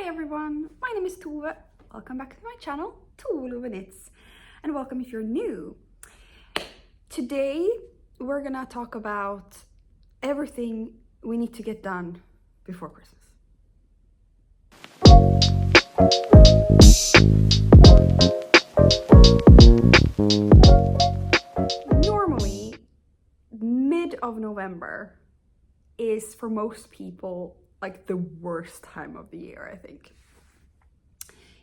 Hi everyone, my name is Tove. Welcome back to my channel, Tove Knits, and welcome if you're new. Today we're gonna talk about everything we need to get done before Christmas. Normally, mid of November is for most people like the worst time of the year, I think.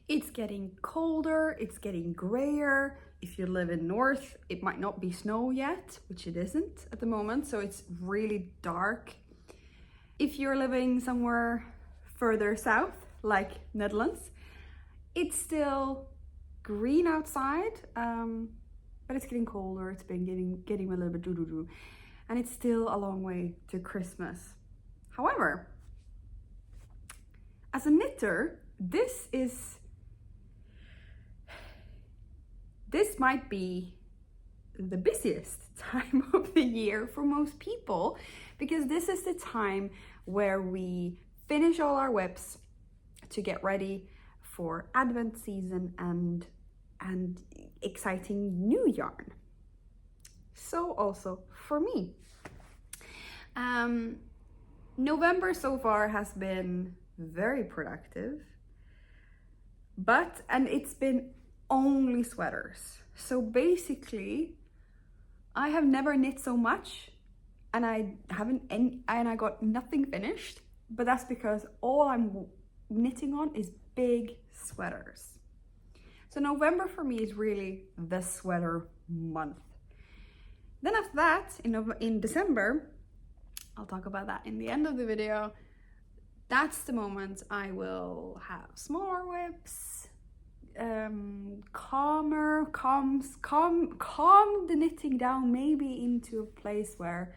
It's getting colder, it's getting grayer. If you live in north, it might not be snow yet, which it isn't at the moment, so it's really dark. If you're living somewhere further south, like Netherlands, it's still green outside, but it's getting colder, it's been getting a little bit doo-doo-doo, and it's still a long way to Christmas. However, as a knitter, this might be the busiest time of the year for most people, because this is the time where we finish all our whips to get ready for Advent season and exciting new yarn. So also for me. November so far has been very productive, and it's been only sweaters. So basically I have never knit so much, and I got nothing finished, but that's because all I'm knitting on is big sweaters. So November for me is really the sweater month. Then after that, in December, I'll talk about that in the end of the video. That's the moment I will have smaller whips, calm the knitting down, maybe into a place where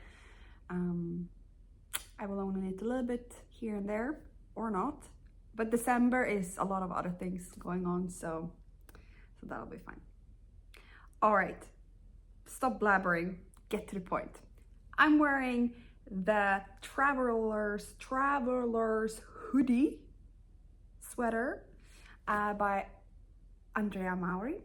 I will only knit a little bit here and there, or not. But December is a lot of other things going on, so that'll be fine. All right, stop blabbering, get to the point. I'm wearing the Traveler's hoodie sweater by Andrea Mauri.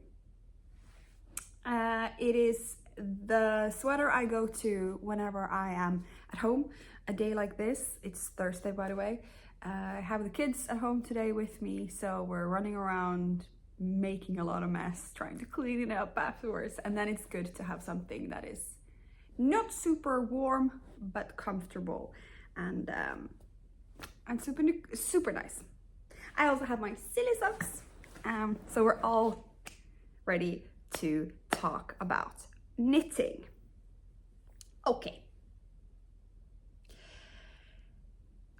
It is the sweater I go to whenever I am at home. A day like this, it's Thursday by the way, I have the kids at home today with me, so we're running around making a lot of mess, trying to clean it up afterwards, and then it's good to have something that is not super warm but comfortable and super nice. I also have my silly socks, so we're all ready to talk about knitting. Okay,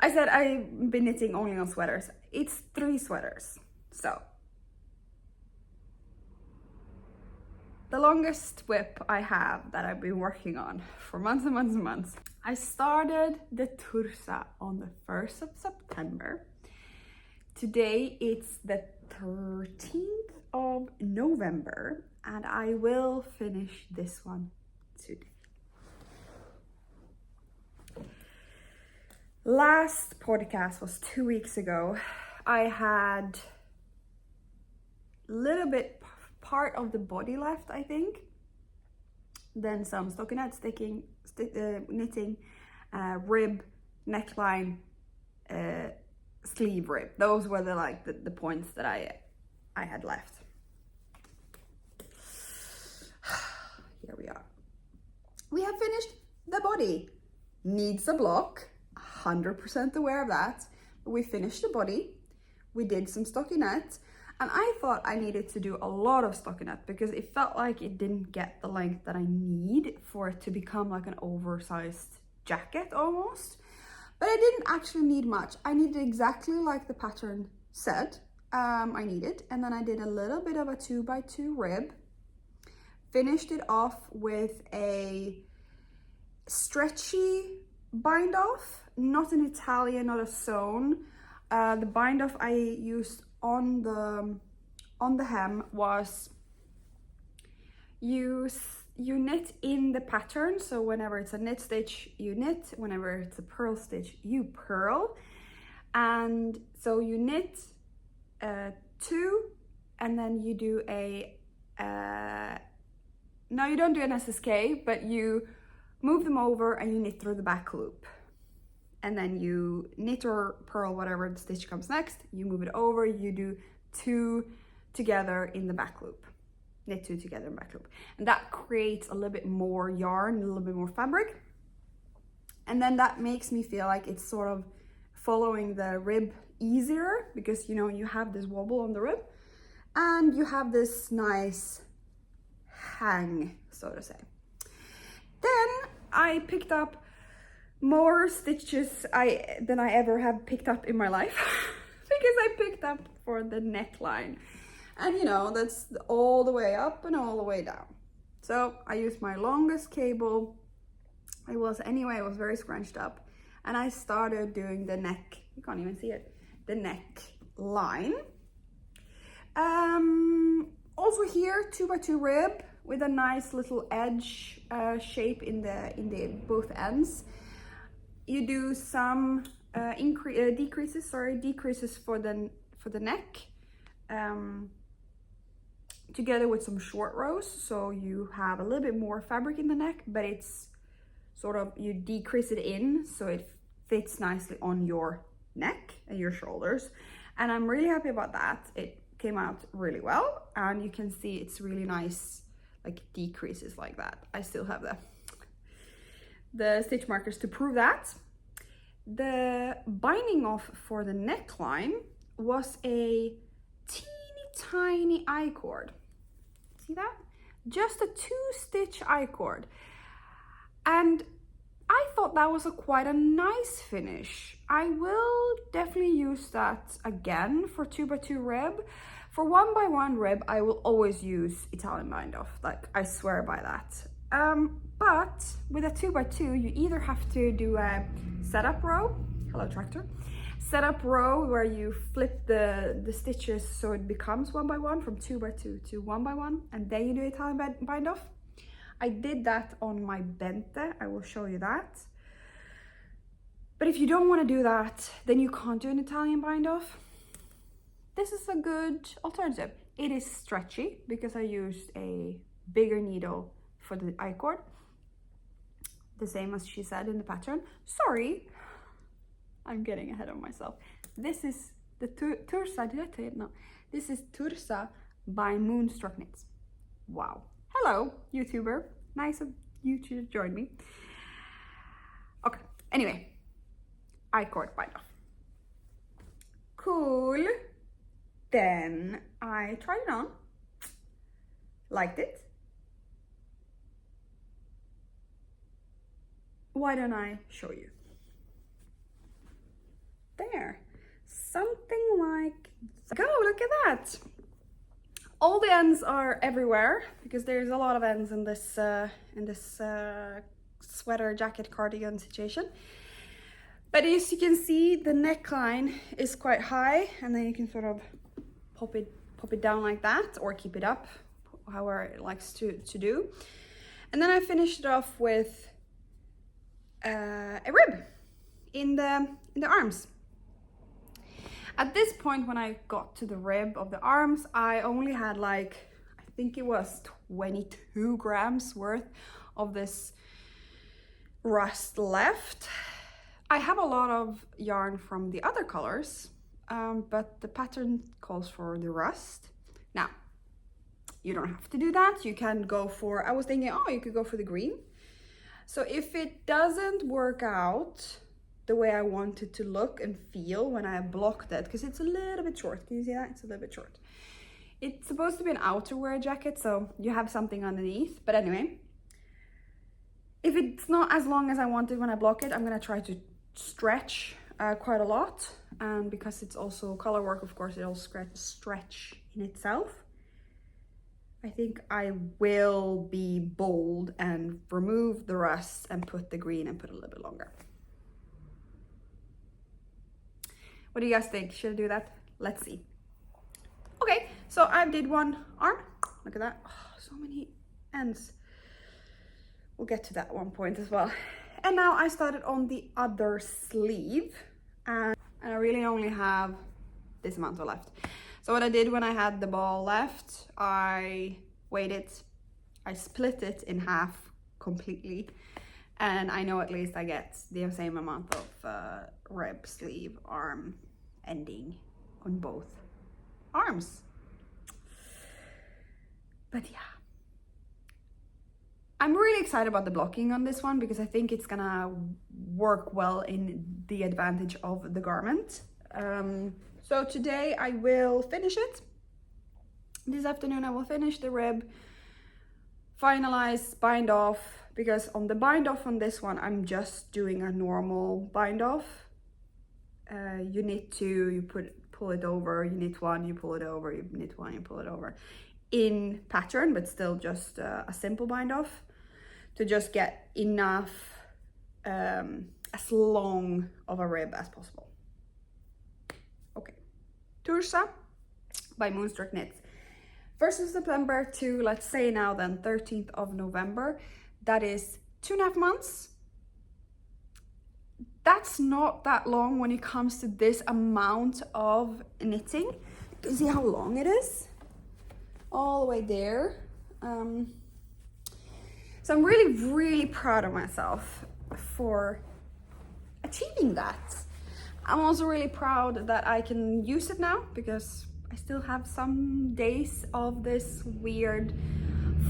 I said I've been knitting only on sweaters. It's 3 sweaters. So the longest whip I have that I've been working on for months and months and months. I started the Tursa on the 1st of September. Today it's the 13th of November, and I will finish this one today. Last podcast was 2 weeks ago. I had a little bit part of the body left, I think. Then some stockinette knitting, rib, neckline, sleeve rib. Those were the points that I had left. Here we are. We have finished the body. Needs a block, 100% aware of that. But we finished the body. We did some stockinette. And I thought I needed to do a lot of stockinette because it felt like it didn't get the length that I need for it to become like an oversized jacket almost. But I didn't actually need much. I needed exactly like the pattern said I needed. And then I did a little bit of a 2x2 rib. Finished it off with a stretchy bind off, not an Italian, not a sewn. The bind off I used on the hem was you knit in the pattern. So whenever it's a knit stitch, you knit. Whenever it's a purl stitch, you purl. And so you knit 2, and then you do no, you don't do an SSK, but you move them over and you knit through the back loop. And then you knit or purl whatever stitch comes next, you move it over, you do 2 together in the back loop. Knit 2 together in back loop. And that creates a little bit more yarn, a little bit more fabric. And then that makes me feel like it's sort of following the rib easier, because you know, you have this wobble on the rib and you have this nice hang, so to say. Then I picked up more stitches than I ever have picked up in my life because I picked up for the neckline. And you know, that's all the way up and all the way down. So I used my longest cable. It was very scrunched up. And I started doing the neck, you can't even see it, the neck line. Also here, 2x2 rib with a nice little edge shape in the both ends. You do some decreases for the neck, together with some short rows, so you have a little bit more fabric in the neck, but it's sort of, you decrease it in so it fits nicely on your neck and your shoulders. And I'm really happy about that. It came out really well, and you can see it's really nice, like decreases like that. I still have the stitch markers to prove that. The binding off for the neckline was a teeny tiny I-cord. See that? Just a 2-stitch I-cord. And I thought that was quite a nice finish. I will definitely use that again for 2x2 rib. For 1x1 rib, I will always use Italian bind off. Like, I swear by that. But with a 2x2, you either have to do a setup row, hello tractor, setup row where you flip the stitches so it becomes 1x1 from 2x2 to 1x1, and then you do Italian bind off. I did that on my Bente, I will show you that. But if you don't want to do that, then you can't do an Italian bind off. This is a good alternative. It is stretchy because I used a bigger needle for the I-cord, the same as she said in the pattern. Sorry, I'm getting ahead of myself. This is the Tursa, did I tell it? No. This is Tursa by Moonstruck Knits. Wow. Hello, YouTuber. Nice of you to join me. Okay, anyway, I-cord bind off. Cool. Then I tried it on, liked it. Why don't I show you? There, something like, go, look at that. All the ends are everywhere because there's a lot of ends in this sweater, jacket, cardigan situation. But as you can see, the neckline is quite high, and then you can sort of pop it down like that, or keep it up, however it likes to do. And then I finished it off with a rib in the arms. At this point, when I got to the rib of the arms, I only had like, I think it was 22 grams worth of this rust left. I have a lot of yarn from the other colors, but the pattern calls for the rust. Now, you don't have to do that. You can go for, I was thinking, oh, you could go for the green. So if it doesn't work out the way I want it to look and feel when I blocked it, because it's a little bit short. Can you see that? It's a little bit short. It's supposed to be an outerwear jacket, so you have something underneath. But anyway, if it's not as long as I wanted when I block it, I'm gonna try to stretch quite a lot. And because it's also color work, of course, it'll stretch in itself. I think I will be bold and remove the rust and put the green and put it a little bit longer. What do you guys think? Should I do that? Let's see. Okay, so I did one arm. Look at that. Oh, so many ends. We'll get to that one point as well. And now I started on the other sleeve. And and I really only have this amount left. So what I did when I had the ball left, I weighed it, I split it in half completely, and I know at least I get the same amount of rib, sleeve, arm, ending on both arms. But yeah, I'm really excited about the blocking on this one because I think it's gonna work well in the advantage of the garment. So today I will finish it. This afternoon I will finish the rib, finalize, bind off, because on the bind off on this one, I'm just doing a normal bind off. You knit two, you pull it over, you knit one, you pull it over, you knit one, you pull it over. In pattern, but still just a simple bind off to just get enough, as long of a rib as possible. Okay, Tursa by Moonstruck Knits. 1st of September to, let's say now then, 13th of November. That is 2.5 months. That's not that long when it comes to this amount of knitting. You can see how long it is, all the way there. So I'm really proud of myself for achieving that. I'm also really proud that I can use it now because I still have some days of this weird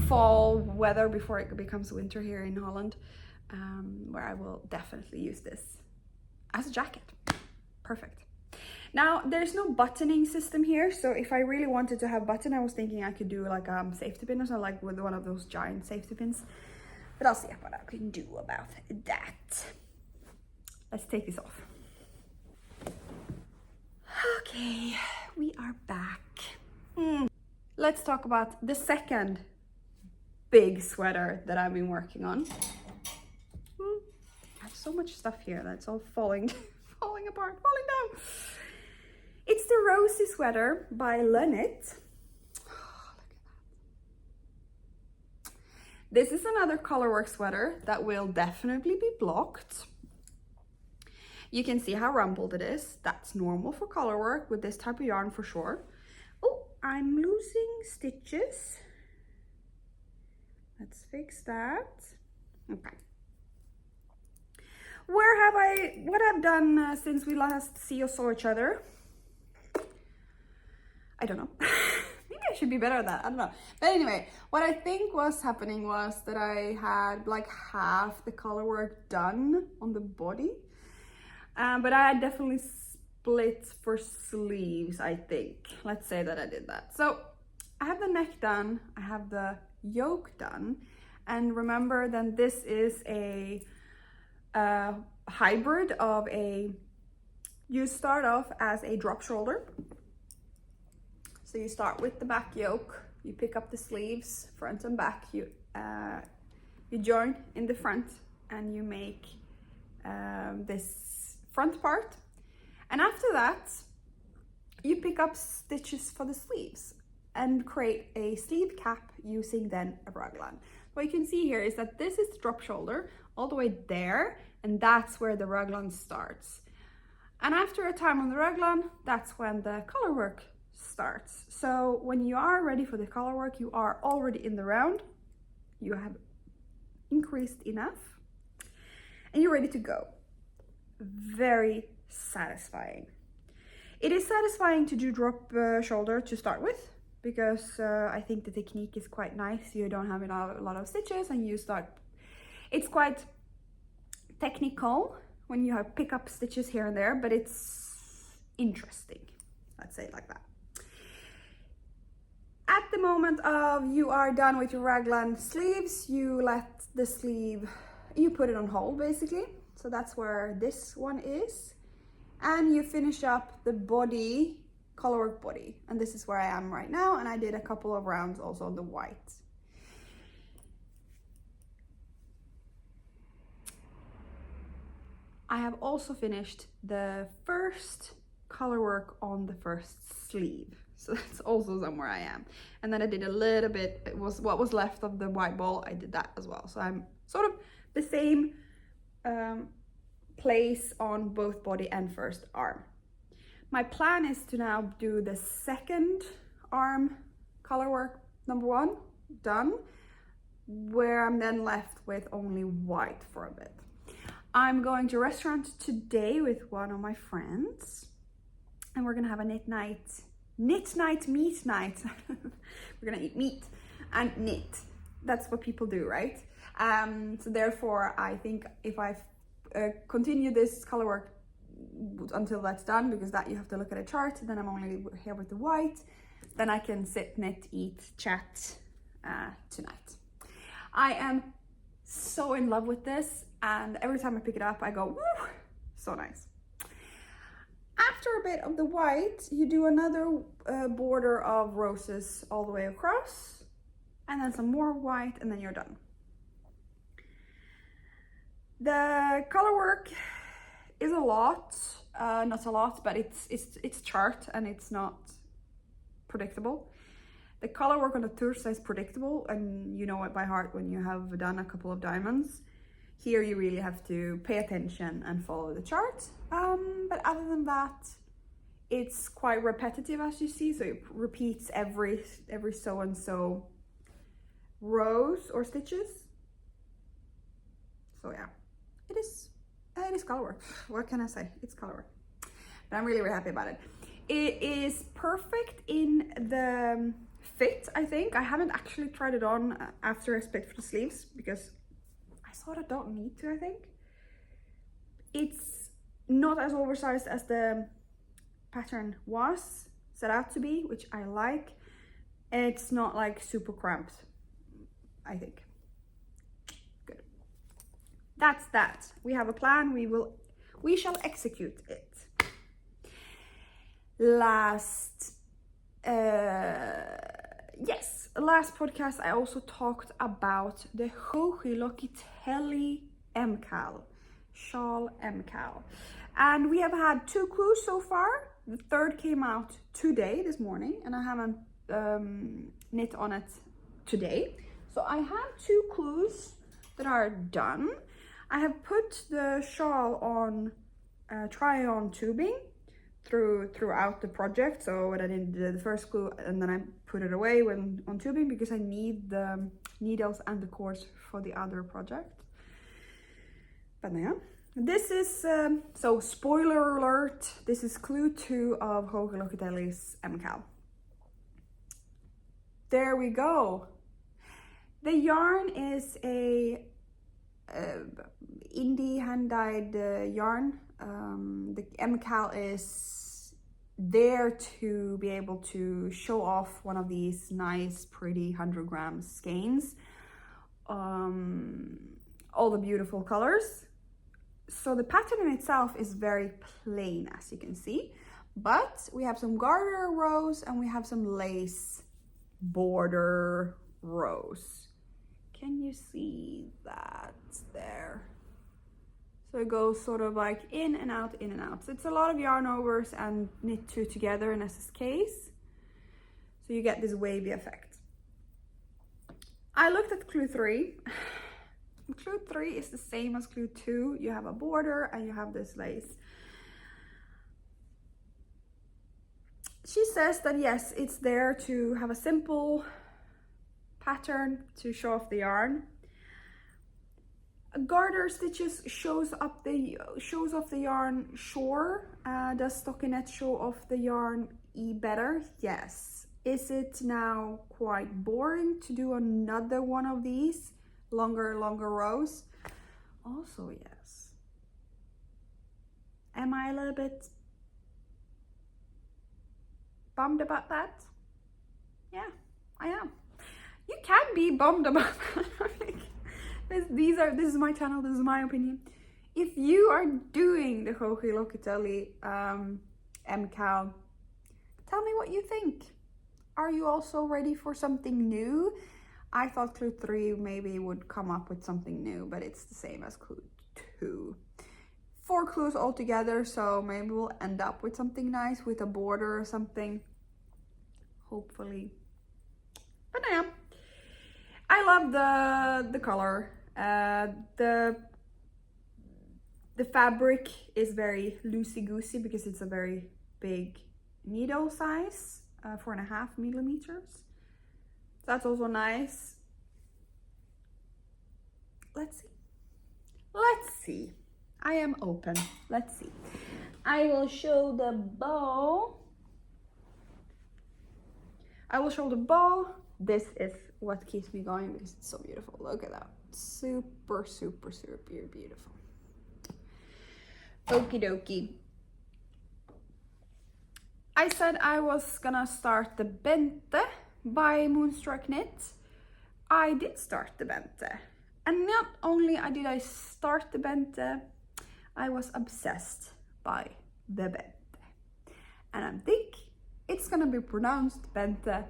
fall weather before it becomes winter here in Holland, where I will definitely use this as a jacket. Perfect. Now there's no buttoning system here, so if I really wanted to have button, I was thinking I could do like a safety pin or something, like with one of those giant safety pins, but I'll see what I can do about that. Let's take this off. Okay, we are back. Let's talk about the second big sweater that I've been working on. I have so much stuff here that's all falling apart, falling down. It's the Rosy sweater by Lenit. Oh, look at that. This is another colorwork sweater that will definitely be blocked. You can see how rumpled it is. That's normal for colorwork with this type of yarn for sure. Oh, I'm losing stitches. Let's fix that. Okay. What I've done since we last saw each other? I don't know. Maybe I should be better at that. I don't know. But anyway, what I think was happening was that I had like half the colorwork done on the body. But I had definitely split for sleeves, I think. Let's say that I did that. So I have the neck done, I have the yoke done. And remember then this is a hybrid of you start off as a drop shoulder. So you start with the back yoke, you pick up the sleeves, front and back, you join in the front and you make this front part, and after that you pick up stitches for the sleeves and create a sleeve cap using then a raglan. What you can see here is that this is the drop shoulder all the way there, and that's where the raglan starts, and after a time on the raglan, that's when the colorwork starts. So when you are ready for the colorwork, you are already in the round, you have increased enough, and you're ready to go. Very satisfying. It is satisfying to do drop shoulder to start with because I think the technique is quite nice. You don't have a lot of stitches and you start, it's quite technical when you have pick up stitches here and there, but it's interesting, let's say it like that. At the moment of you are done with your raglan sleeves, you let the sleeve, you put it on hold basically. So that's where this one is. And you finish up the body, colorwork body. And this is where I am right now. And I did a couple of rounds also on the white. I have also finished the first colorwork on the first sleeve. So that's also somewhere I am. And then I did a little bit, it was what was left of the white ball, I did that as well. So I'm sort of the same place on both body and first arm. My plan is to now do the second arm color work, number 1, done, where I'm then left with only white for a bit. I'm going to a restaurant today with one of my friends, and we're gonna have a meat night. We're gonna eat meat and knit. That's what people do, right? So therefore, I think if I continue this color work until that's done, because that you have to look at a chart, then I'm only here with the white, then I can sit, knit, eat, chat tonight. I am so in love with this, and every time I pick it up I go, woo, so nice. After a bit of the white, you do another border of roses all the way across, and then some more white, and then you're done. The color work is a lot, not a lot, but it's chart and it's not predictable. The color work on the tursa is predictable, and you know it by heart when you have done a couple of diamonds. Here you really have to pay attention and follow the chart. But other than that, it's quite repetitive, as you see, so it repeats every so and so rows or stitches. So yeah, it is color work. What can I say? It's color work. But I'm really happy about it. It is perfect in the fit, I think. I haven't actually tried it on after I split for the sleeves, because I sort of don't need to, I think. It's not as oversized as the pattern was set out to be, which I like. It's not like super cramped, I think. Good. That's that. We have a plan. We shall execute it. Last podcast I also talked about the Hochilokitelli MCAL, Shawl MCAL, and we have had 2 clues so far. The third came out today, this morning, and I haven't knit on it today. So I have 2 clues that are done. I have put the shawl on try-on tubing throughout the project. So when I did the first clue, and then I put it away when on tubing, because I need the needles and the cords for the other project. But yeah, this is so spoiler alert, this is clue 2 of Hochilokitelli's MCAL. There we go. The yarn is a indie hand-dyed yarn. The MCAL is there to be able to show off one of these nice, pretty 100-gram skeins. All the beautiful colors. So the pattern in itself is very plain, as you can see, but we have some garter rows and we have some lace border rows. Can you see that there? So it goes sort of like in and out, in and out. So it's a lot of yarn overs and knit 2 together in SSKs. So you get this wavy effect. I looked at clue 3. Clue 3 is the same as clue 2. You have a border and you have this lace. She says that yes, it's there to have a simple pattern to show off the yarn. Garter stitches shows off the yarn, sure. Does stockinette show off the yarn better? Yes. Is it now quite boring to do another one of these longer rows? Also yes. Am I a little bit bummed about that? Yeah, I am. You can be bummed about that. This is my channel, this is my opinion. If you are doing the Hochilokitelli MCAL, tell me what you think. Are you also ready for something new? I thought clue 3 maybe would come up with something new, but it's the same as clue 2. 4 clues altogether, so maybe we'll end up with something nice with a border or something, hopefully. But yeah, I love the color. The fabric is very loosey-goosey because it's a very big needle size, 4.5 millimeters. That's also nice. Let's see. Let's see. I am open. Let's see. I will show the bow. I will show the bow. This is what keeps me going because it's so beautiful. Look at that. Super, super, super beautiful. Okie dokie. I said I was gonna start the Bente by Moonstruck Knit. I did start the Bente. And not only did I start the Bente, I was obsessed by the Bente. And I think it's gonna be pronounced Bente.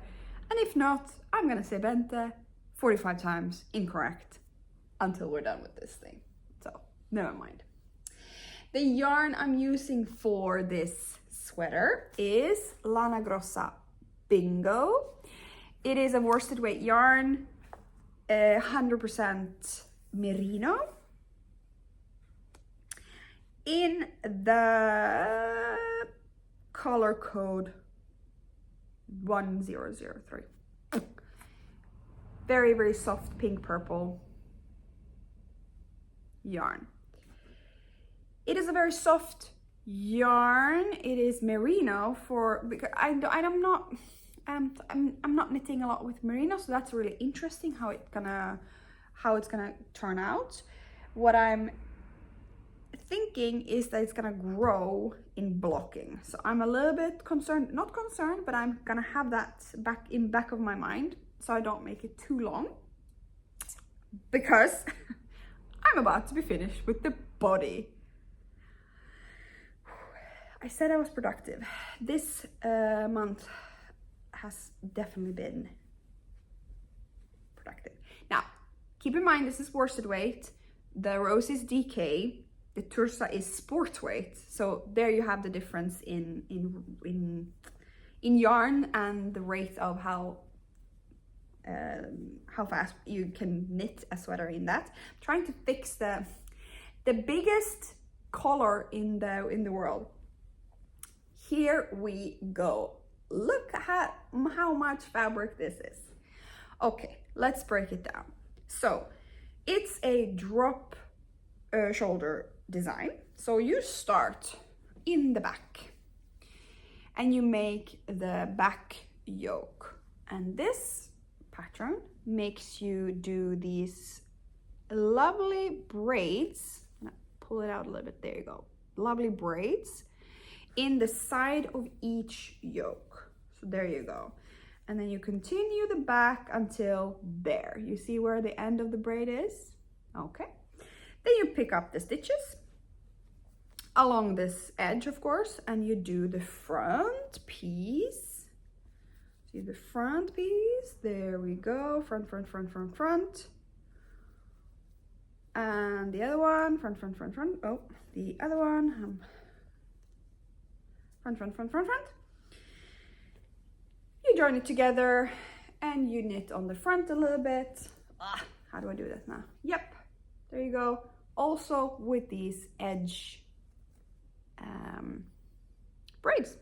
And if not, I'm gonna say Bente 45 times incorrect until we're done with this thing. So, never mind. The yarn I'm using for this sweater is Lana Grossa Bingo. It is a worsted weight yarn, 100% merino, in the color code 1003. Very, very soft pink purple yarn. It is a very soft yarn. It is merino because I'm not knitting a lot with merino, so that's really interesting how it's gonna turn out. What I'm thinking is that it's gonna grow in blocking. So I'm a little bit concerned, not concerned, but I'm gonna have that back of my mind so I don't make it too long, because I'm about to be finished with the body. I said I was productive. This month has definitely been productive. Now, keep in mind this is worsted weight. The rose is DK. The Tursa is sport weight. So there you have the difference in yarn and the rate of how fast you can knit a sweater in that. I'm trying to fix the biggest collar in the world. Here we go. Look at how much fabric this is. Okay, let's break it down. So it's a drop shoulder design. So you start in the back and you make the back yoke. And this pattern makes you do these lovely braids. Pull it out a little bit, there you go. Lovely braids in the side of each yoke. So there you go. And then you continue the back until there. You see where the end of the braid is? Okay. Then you pick up the stitches along this edge, of course, and you do the front piece. See the front piece? There we go. Front, front, front, front, front. And the other one, front, front, front, front. Oh, the other one. Front, front, front, front, front. You join it together and you knit on the front a little bit. How do I do that now? Yep, there you go. Also with these edge braids.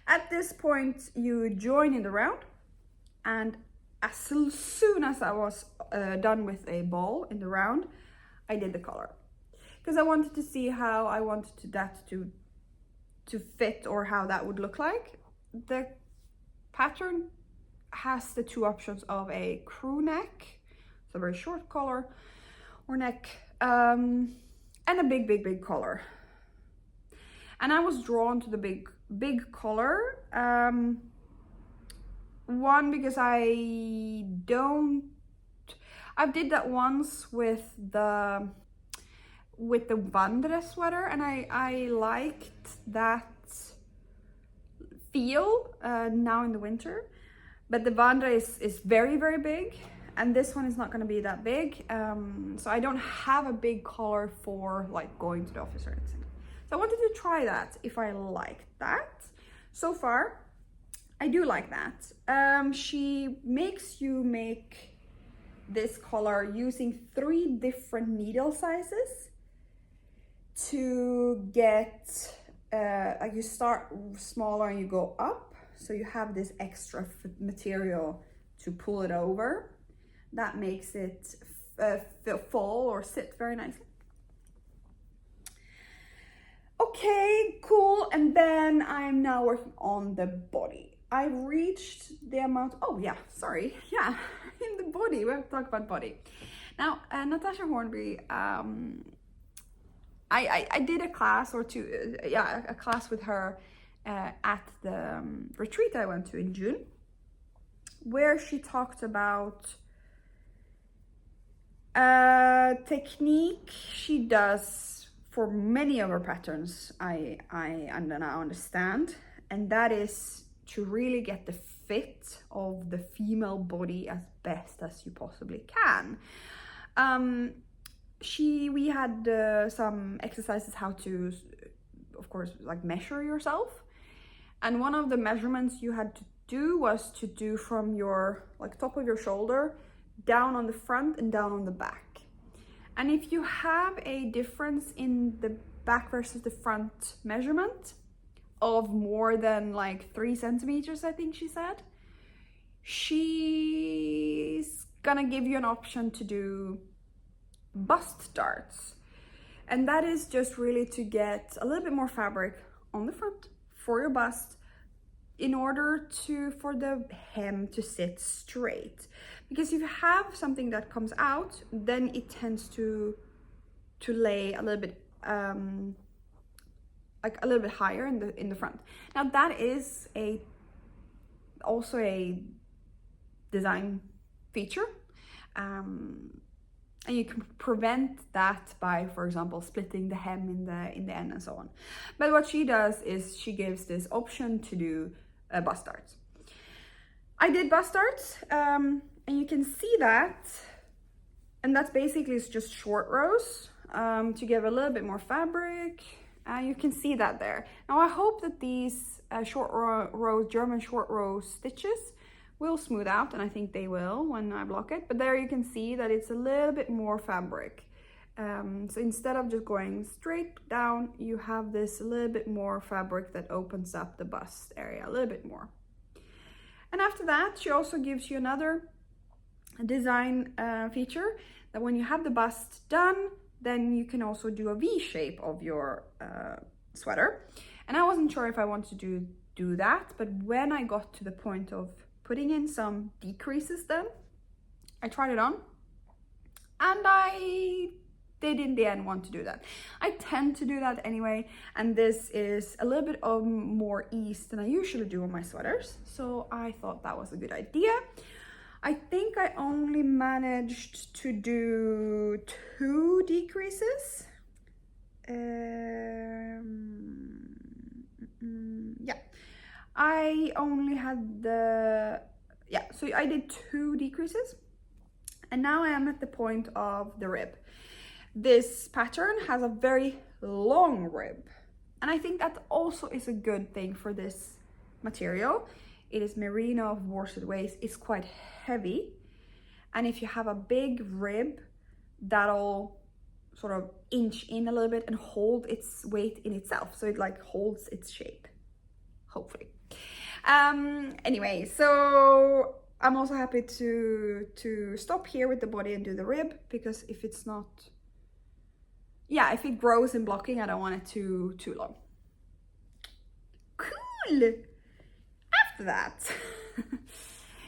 At this point, you join in the round, and as soon as I was done with a ball in the round, I did the collar, because I wanted to see how I wanted that to fit, or how that would look like. The pattern has the two options of a crew neck, so a very short collar or neck, and a big collar. And I was drawn to the big collar. One, because I did that once with the Vandre sweater, and I liked that feel now in the winter. But the Vandre is very, very big, and this one is not going to be that big. So I don't have a big collar for like going to the office or anything. So I wanted to try that if I liked that. So far, I do like that. She makes you make this collar using 3 different needle sizes to get like you start smaller and you go up, so you have this extra material to pull it over. That makes it fall or sit very nicely. Okay, cool. And then I'm now working on the body. I reached the amount, oh yeah, sorry, yeah, in the body, we have to talk about body. Now, Natasha Hornby, I did a class or two, a class with her at the retreat I went to in June, where she talked about a technique she does for many of her patterns I now understand, and that is to really get the fit of the female body as best as you possibly can. We had some exercises how to, of course, like measure yourself, and one of the measurements you had to do was to do from your like top of your shoulder down on the front and down on the back. And if you have a difference in the back versus the front measurement of more than like 3 centimeters, I think she said, she's gonna give you an option to do bust darts. And that is just really to get a little bit more fabric on the front for your bust in order for the hem to sit straight. Because if you have something that comes out, then it tends to lay a little bit like a little bit higher in the front. Now that is also a design feature, and you can prevent that by, for example, splitting the hem in the end and so on. But what she does is she gives this option to do bust darts. I did bust darts, and you can see that, and that's basically just short rows to give a little bit more fabric. You can see that there. Now I hope that these German short row stitches will smooth out, and I think they will when I block it. But there you can see that it's a little bit more fabric. So instead of just going straight down, you have this a little bit more fabric that opens up the bust area a little bit more. And after that, she also gives you another design feature that when you have the bust done, then you can also do a V shape of your sweater. And I wasn't sure if I wanted to do that, but when I got to the point of putting in some decreases, then I tried it on, and I did in the end want to do that. I tend to do that anyway, and this is a little bit of more ease than I usually do on my sweaters, so I thought that was a good idea. I think I only managed to do 2 decreases. Yeah, I only had so I did 2 decreases, and now I am at the point of the rib. This pattern has a very long rib, and I think that also is a good thing for this material. It is merino worsted waist. It's quite heavy, and if you have a big rib, that'll sort of inch in a little bit and hold its weight in itself, so it like holds its shape, hopefully. Anyway, so I'm also happy to stop here with the body and do the rib, because if it's not, if it grows in blocking, I don't want it too long. Cool. After that,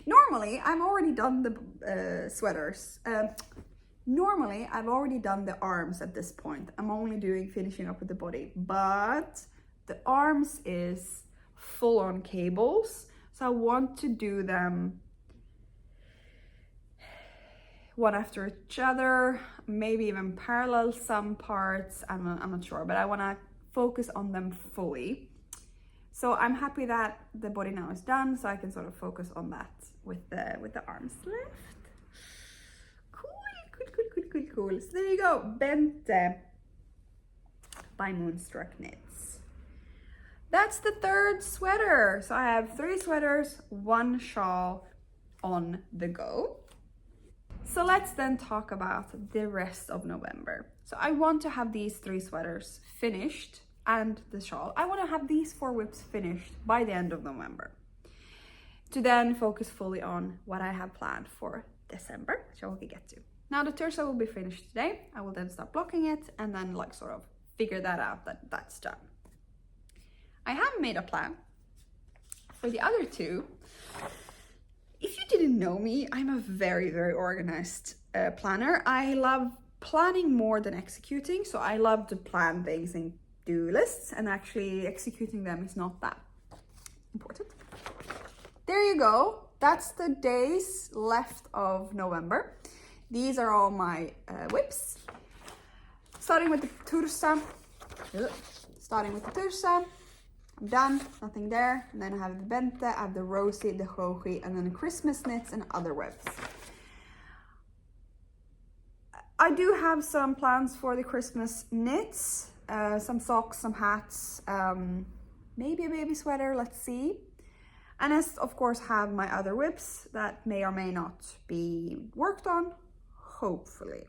normally I've already done the sweaters. Normally I've already done the arms at this point. I'm only finishing up with the body, but the arms is full on cables, so I want to do them one after each other, maybe even parallel some parts. I'm not sure, but I want to focus on them fully. So I'm happy that the body now is done, so I can sort of focus on that with the arms left. Cool. So there you go, Bente by Moonstruck Knits. That's the 3rd sweater. So I have 3 sweaters, 1 shawl on the go. So let's then talk about the rest of November. So I want to have these 3 sweaters finished and the shawl. I want to have these 4 whips finished by the end of November, to then focus fully on what I have planned for December, which I will get to. Now the terza will be finished today. I will then start blocking it and then like sort of figure that out, that that's done. I have made a plan for the other 2. If you didn't know me, I'm a very, very organized planner. I love planning more than executing. So I love to plan things in do lists, and actually executing them is not that important. There you go. That's the days left of November. These are all my whips. Starting with the Tursa. I'm done, nothing there. And then I have the Bente, I have the Rosie, the Joji, and then the Christmas knits and other whips. I do have some plans for the Christmas knits. Some socks, some hats, maybe a baby sweater, let's see. And I of course have my other whips that may or may not be worked on. Hopefully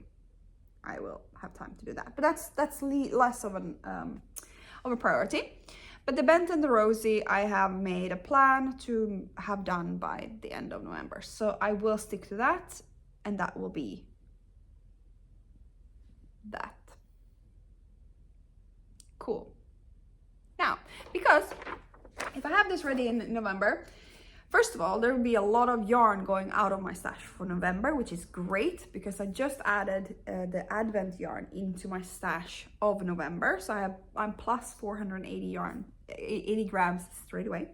I will have time to do that, but that's less of a priority. But the Bent and the Rosie, I have made a plan to have done by the end of November, so I will stick to that, and that will be that. Cool. Now, because if I have this ready in November, first of all, there will be a lot of yarn going out of my stash for November, which is great because I just added the Advent yarn into my stash of November. So I'm plus 480 yarn, 80 grams straight away,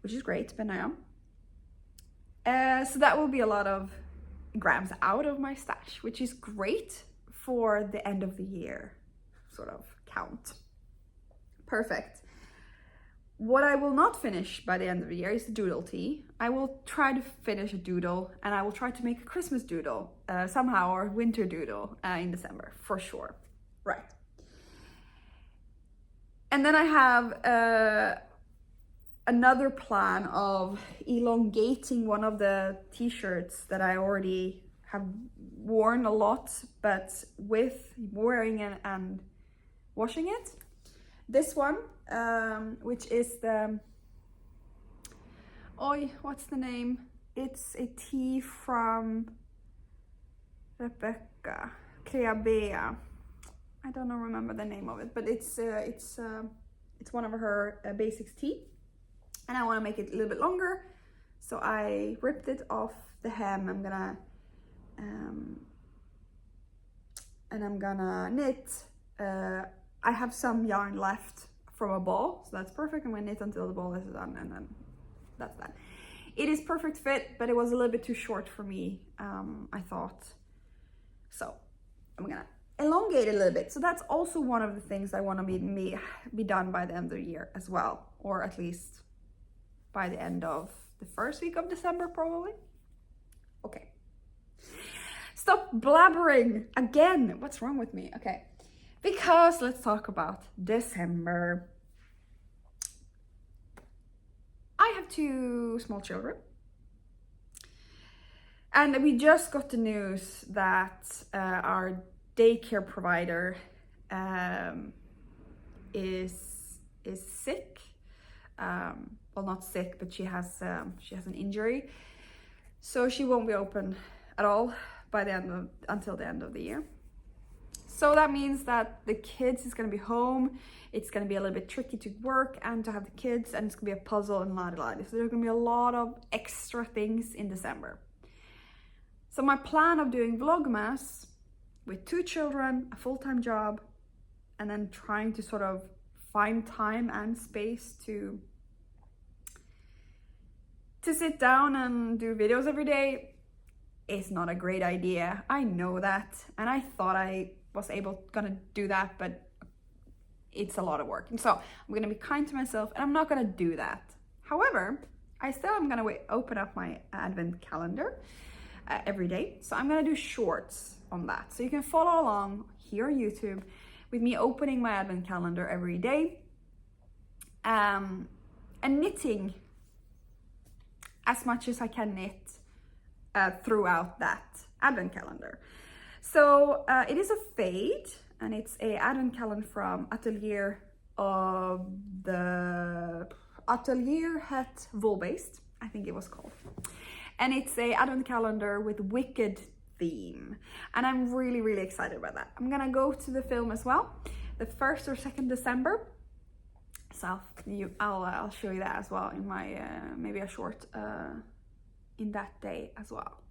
which is great, but now. So that will be a lot of grams out of my stash, which is great for the end of the year sort of count. Perfect. What I will not finish by the end of the year is the doodle tee. I will try to finish a doodle, and I will try to make a Christmas doodle somehow, or winter doodle in December for sure. Right. And then I have another plan of elongating one of the t-shirts that I already have worn a lot, but with wearing it and washing it. This one, which is the, what's the name? It's a tee from Rebecca Creabea. I don't remember the name of it, but it's one of her basics tee, and I want to make it a little bit longer, so I ripped it off the hem. I'm gonna knit. I have some yarn left from a ball, so that's perfect. I'm gonna knit until the ball is done, and then that's that. It is perfect fit, but it was a little bit too short for me, I thought. So I'm gonna elongate it a little bit. So that's also one of the things I want to be done by the end of the year as well, or at least by the end of the first week of December, probably. Okay. Stop blabbering again. What's wrong with me? Okay. Because let's talk about December. I have 2 small children. And we just got the news that our daycare provider is sick. Well, not sick, but she has an injury. So she won't be open at all until the end of the year. So that means that the kids is going to be home. It's going to be a little bit tricky to work and to have the kids, and it's going to be a puzzle and la. So there's going to be a lot of extra things in December. So my plan of doing Vlogmas with 2 children, a full-time job, and then trying to sort of find time and space to sit down and do videos every day is not a great idea. I know that, and I thought I was gonna do that, but it's a lot of work. And so I'm gonna be kind to myself, and I'm not gonna do that. However, I still am gonna open up my advent calendar every day. So I'm gonna do shorts on that. So you can follow along here on YouTube with me opening my advent calendar every day, and knitting as much as I can knit throughout that advent calendar. So it is a fade, and it's a advent calendar from Atelier of the Atelier Het Volbeest, I think it was called. And it's a advent calendar with Wicked theme. And I'm really, really excited about that. I'm gonna go to the film as well, the 1st or 2nd December. So I'll show you that as well in my, maybe a short in that day as well.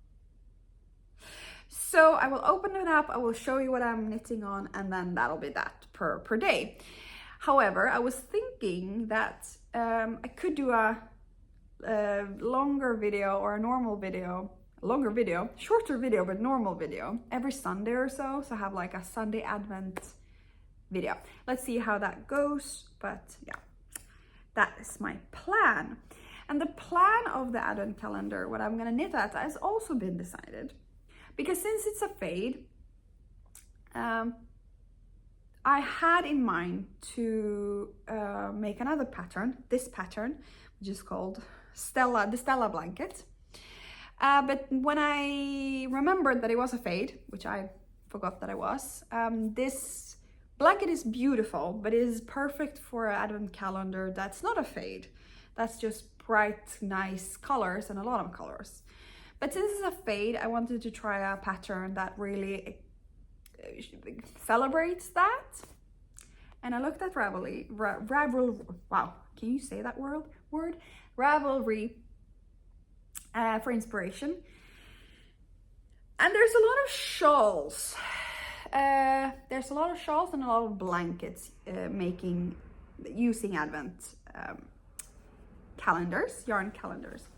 So I will open it up, I will show you what I'm knitting on, and then that'll be that per day. However, I was thinking that I could do a longer video or a normal video, shorter video, but normal video every Sunday or so. So have like a Sunday Advent video. Let's see how that goes. But yeah, that is my plan. And the plan of the Advent calendar, what I'm gonna knit at, has also been decided. Because since it's a fade, I had in mind to make another pattern, this pattern, which is called the Stella blanket. But when I remembered that it was a fade, which I forgot that it was, this blanket is beautiful, but it is perfect for an advent calendar that's not a fade. That's just bright, nice colors and a lot of colors. But since it's a fade, I wanted to try a pattern that really celebrates that. And I looked at wow, can you say that word? Ravelry for inspiration. And there's a lot of shawls. There's a lot of shawls and a lot of blankets using advent calendars, yarn calendars.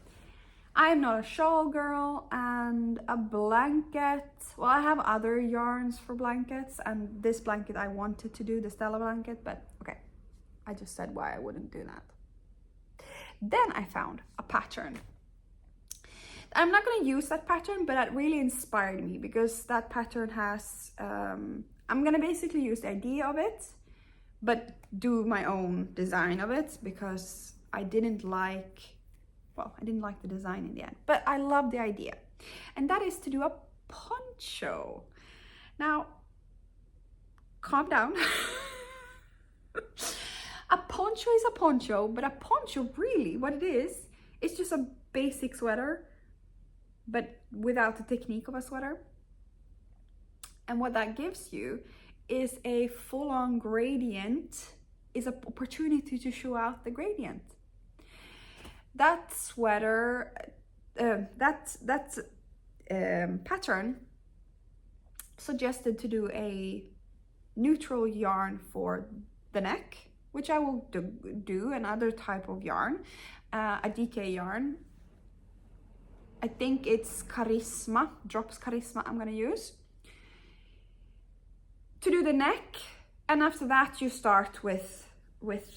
I am not a shawl girl, and a blanket, well, I have other yarns for blankets, and this blanket I wanted to do, the Stella blanket, but okay, I just said why I wouldn't do that. Then I found a pattern. I'm not going to use that pattern, but it really inspired me because that pattern has, I'm going to basically use the idea of it, but do my own design of it because I didn't like the design in the end, but I love the idea. And that is to do a poncho. Now, calm down. A poncho is a poncho, but a poncho really, what it is, it's just a basic sweater, but without the technique of a sweater. And what that gives you is a full-on gradient, is an opportunity to show out the gradient. That sweater, pattern suggested to do a neutral yarn for the neck, which I will do another type of yarn, a DK yarn. I think it's Charisma, Drops Charisma I'm gonna use to do the neck. And after that you start with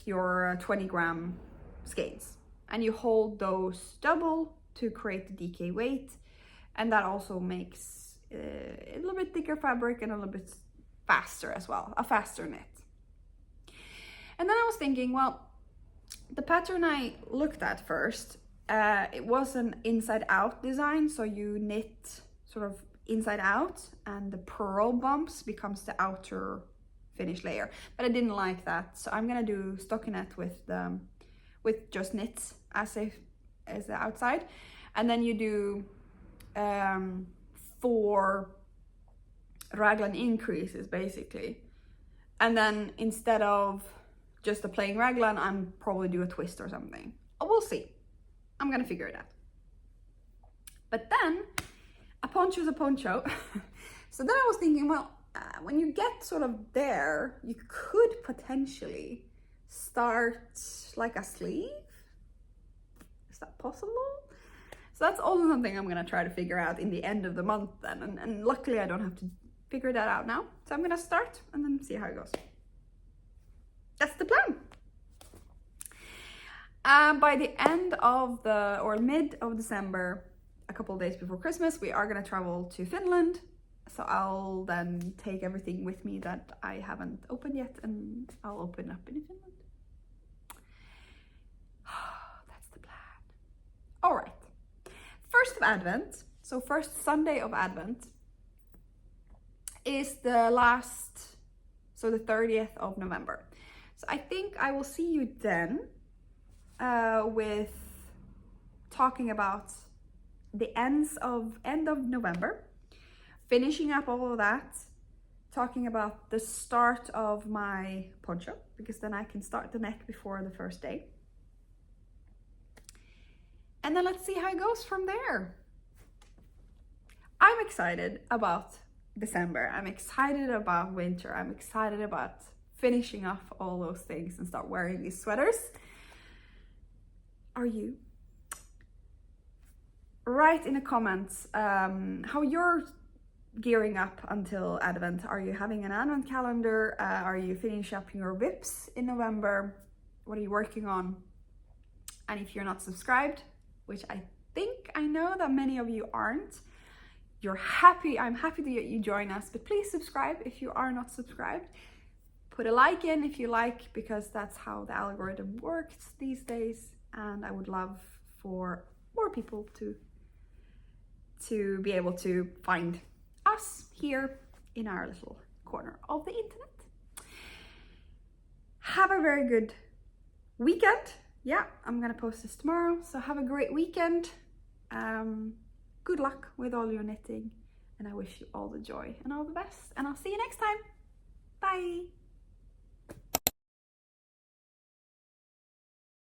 your 20 gram skeins. And you hold those double to create the DK weight. And that also makes a little bit thicker fabric and a little bit faster as well, a faster knit. And then I was thinking, well, the pattern I looked at first, it was an inside out design. So you knit sort of inside out and the purl bumps becomes the outer finish layer. But I didn't like that. So I'm gonna do stockinette with just knits as the outside, and then you do 4 raglan increases basically, and then instead of just a plain raglan, I'm probably do a twist or something. Oh, we'll see. I'm gonna figure it out. But then a poncho is a poncho. So then I was thinking, well, when you get sort of there, you could potentially start like a sleeve. Is that possible? So that's also something I'm gonna try to figure out in the end of the month then. And luckily I don't have to figure that out now. So I'm gonna start and then see how it goes. That's the plan. By the end of mid of December, a couple of days before Christmas, we are gonna travel to Finland. So I'll then take everything with me that I haven't opened yet, and I'll open up in Finland. That's the plan. All right. First of Advent, so first Sunday of Advent is the 30th of November. So I think I will see you then with talking about the end of November, finishing up all of that, talking about the start of my poncho, because then I can start the neck before the first day. And then let's see how it goes from there. I'm excited about December. I'm excited about winter. I'm excited about finishing off all those things and start wearing these sweaters. Are you? Write in the comments how you're gearing up until Advent. Are you having an Advent calendar? Are you finishing up your whips in November? What are you working on? And if you're not subscribed, which I think I know that many of you aren't, I'm happy that you join us, but please subscribe if you are not subscribed. Put a like in if you like, because that's how the algorithm works these days. And I would love for more people to be able to find us here in our little corner of the internet. Have a very good weekend. Yeah, I'm gonna post this tomorrow, so have a great weekend. Good luck with all your knitting, and I wish you all the joy and all the best, and I'll see you next time. Bye.